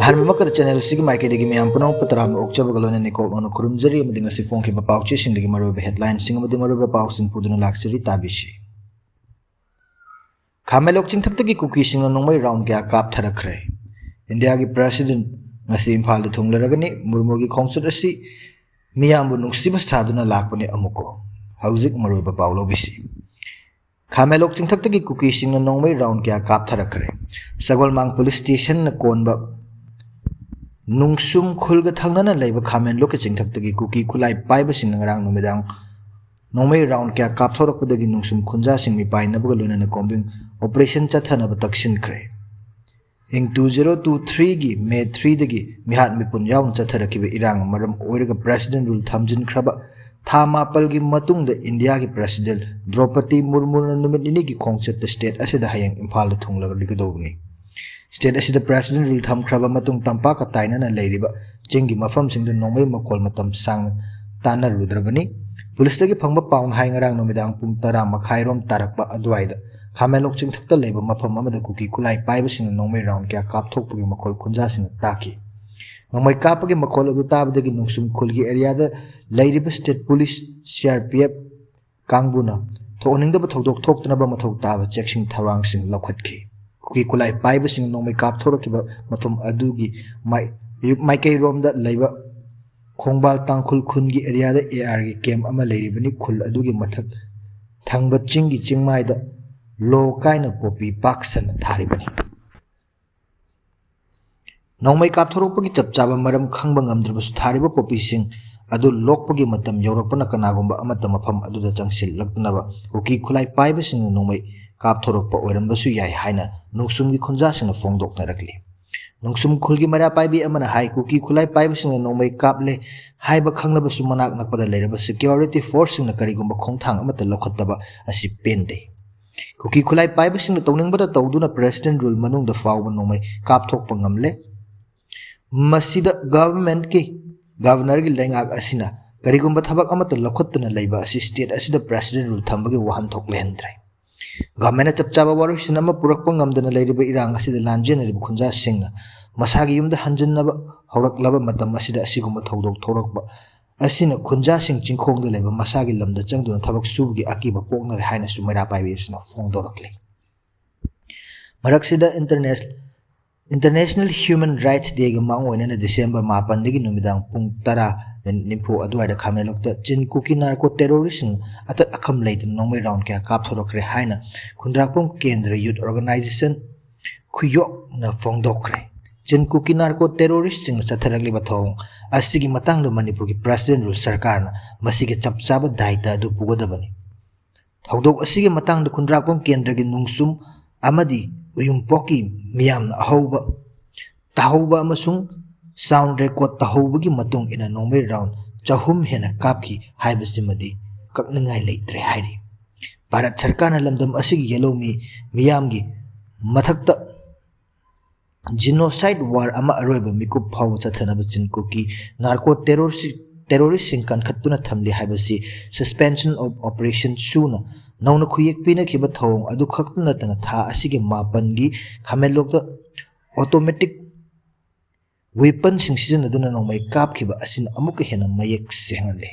Harmamakad channel Sig Mike de Gimeampano Patram Okchabagalon and Nicole on Kurumzari Madinga Sifonki Papauchis in the Gimaruba headline Singama de Maruba Paus in Pudun Luxury Tabishi. Kamelok Chintaki cookies in a no way round Gak Tarakre. Indiagi President Nasim Pal the Tunglaragani, Murmugi Consulasi, Miambu Nuxiba Saduna Lakpone Amuko, Hauzik Maruba Paulo Bisi. Kamelok Chintaki cookies in a no way round Gak Tarakre. Sagolmang Police Station Konba. Nungsum Kulga Tangana Labor Kamen Lokaching Taki Kuki Kulai Pibasing around Numidang. No way round Kia Kaptorok with the Nungsum Kunjasing me by Nabugalun and a combing Operation Chatana Batakshin Cray. In 2023 gi May 3 degi Mihat Mipunyaun Chataraki Irang Madam Oiriga President Rule Tamjin Kraba Tama Palgi Matung the India ki President Draupadi Murmur Numinigi Concert the state as the Hayang Impala Tungla Ligadovni. State as the President Rule Tam Kraba Matung Tampaka Taina and Ladyba, Jingi Mafam sing the Nome Makol Matam Sang Tana Rudrabani, Police take Pamba Pound hanging around Nomidang Puntara Makairom Tarakpa Adwaida, Kamelok Ching the labor Mapama the cookie Kulai Pibas in the Nome round Kia Kap Topu Makol Kunjas in Taki. Mamai Kapaki Makol Dutab the Ginusum Kulgi area the Ladyba State Police CRPF Kangbuna, toning the Batodok Tok Nabamato Tava Jackson Tarang Sing Lokatki. Kuki Kulai Pibasing no make up Torokiba Mafam Adugi, Mike Rom that labor Kongbal Tankul Kungi area the AR came Ama Lady Bani Kul Adugi Matak Tangba Chingi Chingmai the low kind of poppy box and Taribani. No make up Toropagi Chapchaba Madam Kangbangam Dribus Tariba Poppy sing Adu Lokpagi Matam Europana Kanagumba Amatamapam Adu the Jangsil Laknava, Kuki Kulai Pibasing no way. Kaptorokpa oirambasu yai haina nungsumgi khunjasina fongdok narakli nungsum khulgi mara paibi amana hai kuki khulai paibasina nomai kaple haiba khangnabasu manak nakpada leiraba security force na karigumba khongthang amata lokhattaba asi pende kuki khulai paibasina tawningbada tawduna president rule manungda fawba nomai kapthokpa ngamle masida government ki governor gi lengak asina karigumba thabak amata lokhattana leiba asi state asida president rule thambagi wahan thokle hendrai Government Chapchaba Warusin Ama Purakpangam than a lady by Irang as the land general Kunja Singna, Masagium the Hanjanaba, Horak Lava Matamasida Siguma Todok Torokba, Asina Kunja Sing Chinkong the Leva Masagilam the Jangdun Tabak Sugi Akiba Pogner Highness to Mera by Visna Fondorokli. Maraxida International Human Rights Day Mango in December Mapandigi Numidang Puntara and Nimpo Adwa the Kamelok the Jin Kuki narco terrorism at a accumulated no way round Kia Kapsorokre Haina, Kundrakum Kendra Youth Organization Kuyok na Fongdokre. Jin Kuki narco terrorist in Sataragli Batong, Asigi Matang the Manipur President Rule Sarkarna, Masigi Chapsaba Daita do Pugodabani. Howdo Asigi Matang the Kundrakum Kendra Nungsum Amadi. Uyung Poki Miam Ahoba Tahoba Masung sound record Tahobagi Matung in a no way round Jahum Hena Kapki Haibasimadi Kaknangai late Trehari Barat Sarkana Lamdam Asig Yellow Me Miamgi Matakta Genocide War Ama Araba Miku Power Satanabacin Cookie Narco Terrorist in Kankatuna Tamli Haibasi suspension of Operation Shuna Nauna Kuyek Pina Kibatong Adu Kaknatana Ta Asigi Mapangi Kamelok the automatic weapon sing season Aduna no may cap kiba asin Amukahena Mayek Singale.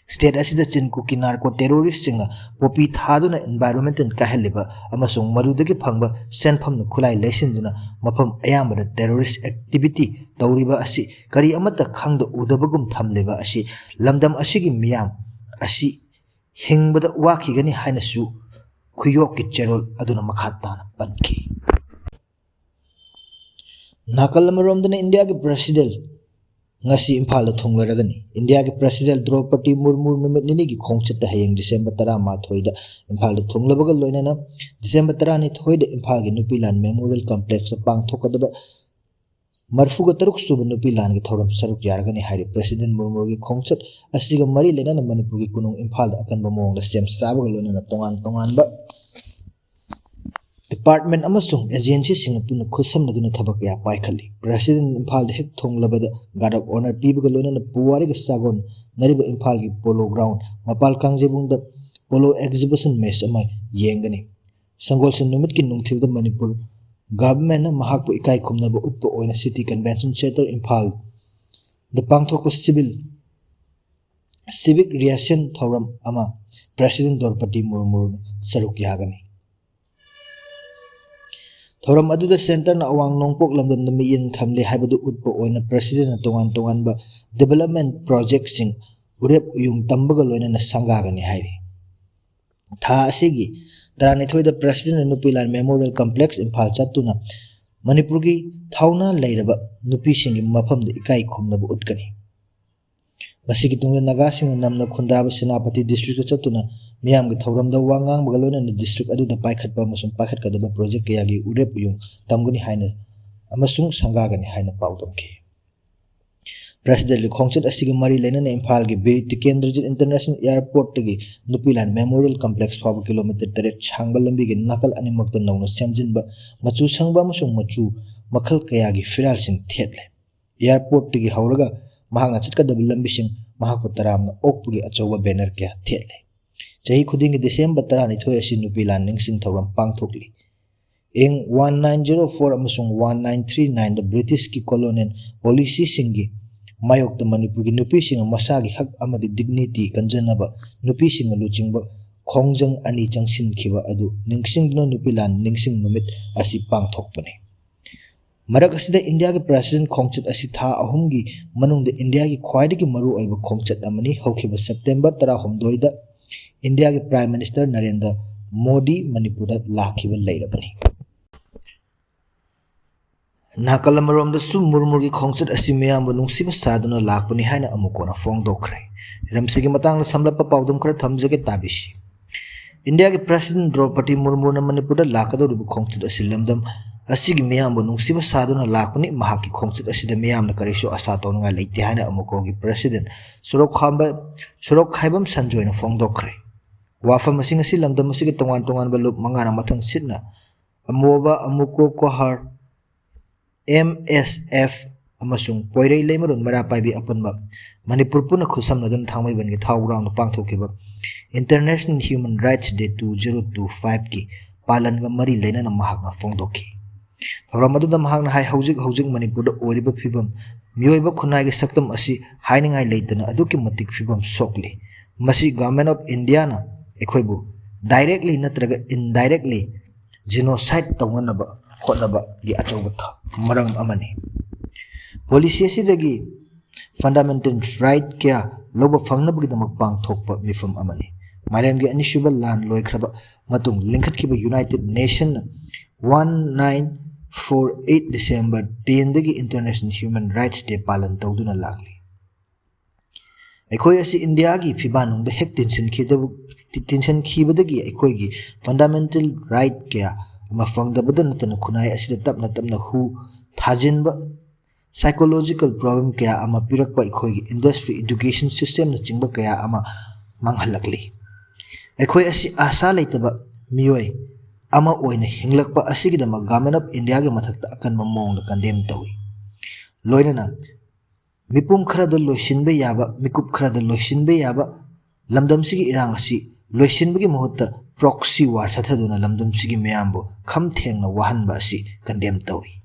State as the Chin Cookie narco terrorist singer Popi Haduna environment and Kaheliba Amasung Marudaki Pangba sent from the Kulai Lashinduna Mapam Ayama the terrorist activity Tauriba Asi Kari Amata Kang the Udabagum Tamliba Asi Lamdam Asigi Miam Asi Hing but Wakigani Hinasu Kuyoki Gerald Aduna Makatan Banki Nakalamarom than India President Nasi Impala Tunglaragani India President Draupadi Murmur Nigi Concert the Haying December Tarama Toida Impala Tunglabaga Loinana December Tarani Toida Impalgi Nupilan Memorial Complex of Bang Tokadaba Marfuga Taruk Subanupilan Gitorum Saruk Yargani Hari President Murmurgi Concert Asiga Mari Lena Manipuri Kunung Impal Akanbamong the same Sabalon Tongan Department Amasung Agency Singapore Kusam Naduna Tabakya Paikali President Impal Hek Tong Labada Guard of Honor Pibagalona Puariga Sagon Nariba Impalgi Polo Ground Mapal Kangjebung the Polo Exhibition Mess Amai Yengani Sangolson Numitkin Nungtil the Manipur government mahakpu ikai khumnaba utpa oina city convention center Imphal the pangthokpa civic reaction thoram ama President Draupadi Murmu saruk yagani thoram aduda center na awang nongpok lamdam na miyin thamle haibadu utpa oina President na tongan ba development project sing urep uyung tambaga loina na sangagani hairi tha asigi Taranithoi the President and Nupilan Memorial Complex in Palchatuna, Manipuri, Tauna Lairaba, Nupising in Mapam the Ikai Kumnabu Utkani. Masikitung Nagasing and Namna Kundaba Senapati District Chatuna, Miam Gitauram the Wangang Bagalon and the district Adu the Pakat Bamus and Pakat Kadaba Project Yagi Urepuyung, Tamguni Haina, Amasung Sangagani Haina Paudamki. President Khongchat asigi mari lena Imphal gi Biri Tikendrjit International Airport tagi Nupilan Memorial Complex 5 kilometer tare Chongba lambi gi nakal animakta nawna semjinba machu sangba amasung machu makhal kaya gi firal sing thetle airport tagi hauraga mahakna chatkadaba lambi sing mahakpa taramna okpagi achawa banner kya thetle chahi khudingi December 12 asi Nupilan ningsing thoram pangthokli ing 1904 amasung 1939 the British ki colonial policy singi Mayok the Manipur Nupi sing Masagi Hak Amadi dignity Kanjanaba Nupi sing Luchingba Kongjang Ani Changsin Kiva Adu Ningsing no Nupilan Ningsing Numit Asi Pang Thokpani. Marakasida India ki President Khongchat Asi Tha Ahumgi Manung the India ki Khwaidagi Maru Oiba Khongchat Amani Hokiba September Tara Homdoida India ki Prime Minister Narendra Modi Manipura Lakiba Lairabani. Nakalamarom the Sum Murmurgi Khongchat Asimea Nungsiba Sadana Lakpani Hana Amukona Fong Dokre. Ramsigi Matang Samlapa Powdum Kra Thamjake Tabishi. India President Draupadi Murmur Manipura Lakado Khongchat Asilamdam Asigi Meam Nungsiba Sadana Lakpani Mahaki Khongchat Asidamiam Nakarisho Asatonga Late Hana Amukogi President Surok Haibam Sanjoina Fong Dokre. Wafa Masing Asilamdam Masigi Tongan Balup Mangana Matang Sidna Amoba Amuko Kohar MSF amasung poirei leimarun mara paibi apunba Manipur puna khusam nadun thangmai ban gi thau round pangthokiba International Human Rights Day 2025 ki palan ga mari leina na mahakna fongdokhi thoramadu da mahakna hai hojik Manipur da oriba phibam mioiba khunai gi saktam asi hainingai leitana aduki matik phibam sokli masi government of India na ekhoibu directly natraga indirectly genocide tawganaba khotnaba gi achauba marang amani policy asidagi fundamental right kya loba fangnabagi damak pangthokpa mifam amani malemgi anisuba lan loikraba matung linkhatkiba United Nation 1948 December 10 dagi International Human Rights Day palan tawduna lagli ekoi asi India gi phibanung da hek tension khibadagi ekoi gi fundamental right kya mafangdabada natana khunai asida tapna hu thajinba psychological problem kaya ama pirakpa ekhoi industry education system na chingba kaya ama manghalakli ekhoi asi asa leitaba miyoi ama oina hinglakpa asigidama government of India ge mathakta akan mamong condemn tawi loinana mipum kharada loisinbe yaba mikup kharada loisinbe yaba lamdam sigi irang asi loisinbegi mohutta proxy war sathaduna lamdam sigi meyambo kham thengna wahanba asi condemn tawi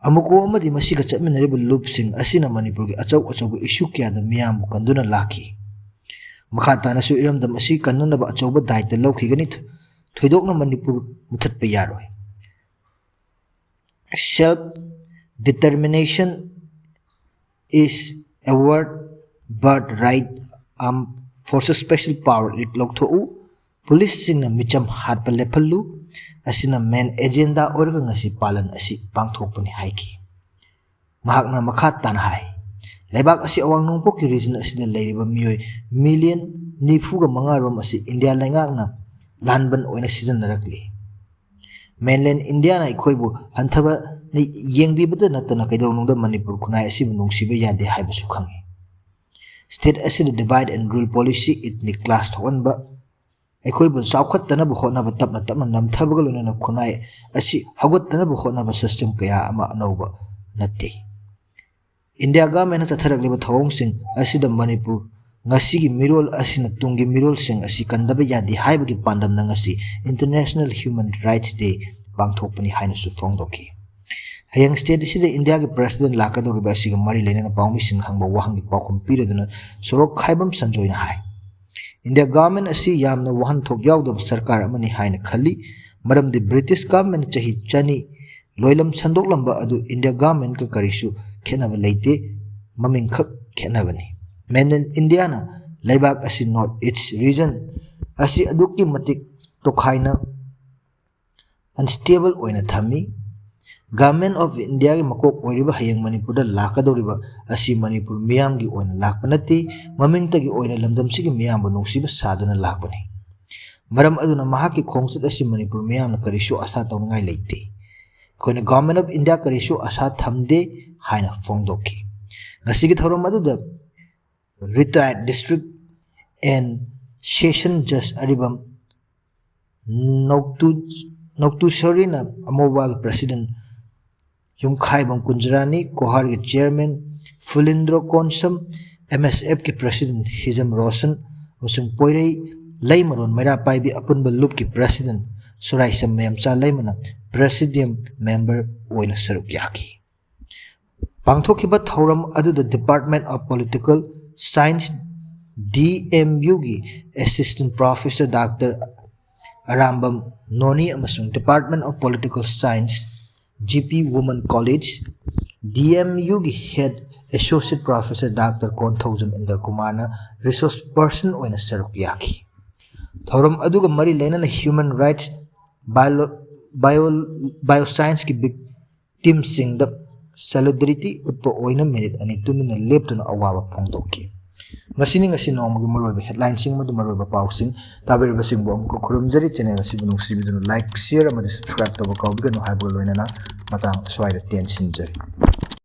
amuko amadi masiga chatminaribu loopsing asina Manipur gi achau issue kya da miyambo kanduna laki makhata na su iramdam asi kannana ba achau ba daita lawkhigani thoidokna Manipur muthatpa yaroi self determination is a word but right for special power it loktho police singna micham hatpa lephallu asina main agenda orga ngasi palan asi pangthokpani haiki mahakna makhat tan hai lebak asi awang nungpo ki region asida leiriba miyoi million nifuga mangarom asi India laingakna lanban oina season narakli mainland India na ikhoibu hanthaba ni yengbibada natana kaidonungda Manipur khunai asi nungsiba yade haibasu khangi state asida divide and rule policy ethnic class thoganba ekhoibu chawkhattana bu khonaba tapna namthabaga lonana khunai asi hagottana bu khonaba system kaya ama anauba natte India government na chatharagliba thawong sing asida Manipur ngasi gi mirol asina tungi mirol sing asi kandaba yadi haibagi pandam na ngasi International Human Rights Day पांथोकपनि हाइनसु फोंदोकी हयंग state इसिदे India के president लाकदौरिबा असिगा मरि लेना पाउमिसिंग हंगबा वाहंगी पाखुम पिरदुना सोरोक खाइबम संजोयना हाय इंडिया गवर्नमेंट असी यामना वहनथोक यावदब सरकार अमनि हायना खल्ली मरमदि ब्रिटिश गवर्नमेंट चाही चनी लोइलम संदोकलंबा अदु इंडिया गवर्नमेंट का करिसु खेनबा लेते ममिंग खक खेनबनी मेन इंडिया ना लेबाक असी नॉर्थ ईस्ट रीजन असी अदुकी मतिक तोखाइना अनस्टेबल ओइना थमी गवर्नमेंट ऑफ इंडिया के मकोक ओइरिबा हयंग मणिपुर लाकदौरिबा असी मणिपुर मियाम की ओइना लाकपनती ममिंग तगी ओइना लमदम सिगी मियाम बु नुंगसिबा सादुना लाकपनी मरम अदुना महाकी खोंगसत असी मणिपुर मियाम न करिसु आशा तौनगाई लेते कोइना गवर्नमेंट ऑफ इंडिया करिसु आशा थमदे हाइना फोंदोकी ngasiगी थौरम अदुदा रिटायर्ड डिस्ट्रिक्ट एंड सेशन जज अरिबम नौक्तु शरीना अमोबा के प्रेसिडेंट युमखाइबम कुंजरानी कोहार के चेयरमैन फुलिंद्रो कोनसम एमएसएफ के प्रेसिडेंट हिजम रोशन अमसुंग पोइरई लैमरोन मेरा पाइबी अपुनबा लुप के प्रेसिडेंट सुराइसम मेमचा लैमना प्रेसिडियम मेंबर ओइना सरुक याकी पांथोखिबा थौरम अदुदा department of political science DMU की assistant professor doctor Arambam Noni अमसुंग department of political science GP woman college DMU की head associate professor doctor Konthoujam Inder Kumar resource person ओइना सरुक याकी थौरम अदुगा मरी लेना ह्यूमन राइट्स बायोसाइंस की विक्टिम सिंग सॉलिडरिटी उत्प ओइना मिनिट अनि तुमिना लेप्तुना अवाबा फोंदोकी ngasi ngasi nongmagi maroiba headline sing madu maroiba pausing tabiriba singbo amko khurumjari channel asibu nungsibiduna like share amadi subscribe toba kawbiga no haibu loinana matang swaida ten sinjari